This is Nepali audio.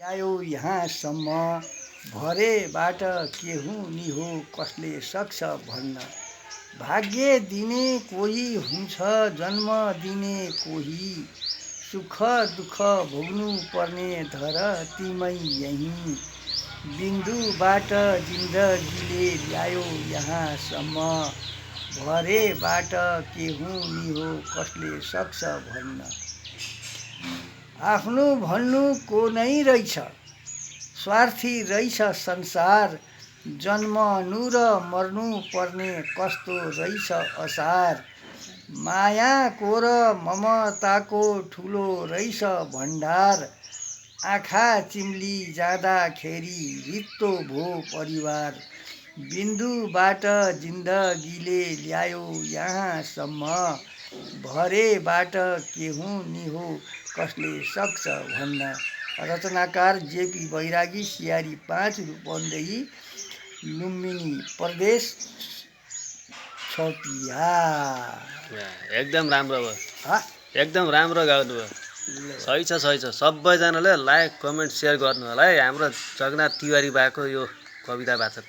आयो यहाँसम्म भरेबाट केहु नि हो कसले सक्छ भन्न। भाग्य दिने कोही हुन्छ, जन्म दिने कोही, सुख दुःख भोग्नु पर्ने धरतीमै यहीँ। बिन्दुबाट जिन्दगीले ल्यायो यहाँसम्म भरेबाट केहु नि हो कसले सक्छ भन्न। आफ्नो भन्नु को नै रहेछ, स्वार्थी रहेछ संसार, जन्मनु र मर्नु पर्ने कस्तो रहेछ असार। मायाको र ममताको ठुलो रहेछ भण्डार, आँखा चिम्ली जाँदाखेरि रित्तो भो परिवार। बिन्दुबाट जिन्दगीले ल्यायो यहाँसम्म भरेबाट केहु नि हो कसले सक्छ भन्न। रचनाकार जेपी बैरागी, सियारी 5 रूपन्देही, लुम्बिनी प्रदेश, छपिया। एकदम राम्रो भयो, एकदम राम्रो गाउनुभयो। सही छ सही छ। सबैजनाले लाइक कमेन्ट सेयर गर्नु होला है। हाम्रो जगन्नाथ तिवारी बाको यो कविता वाचक।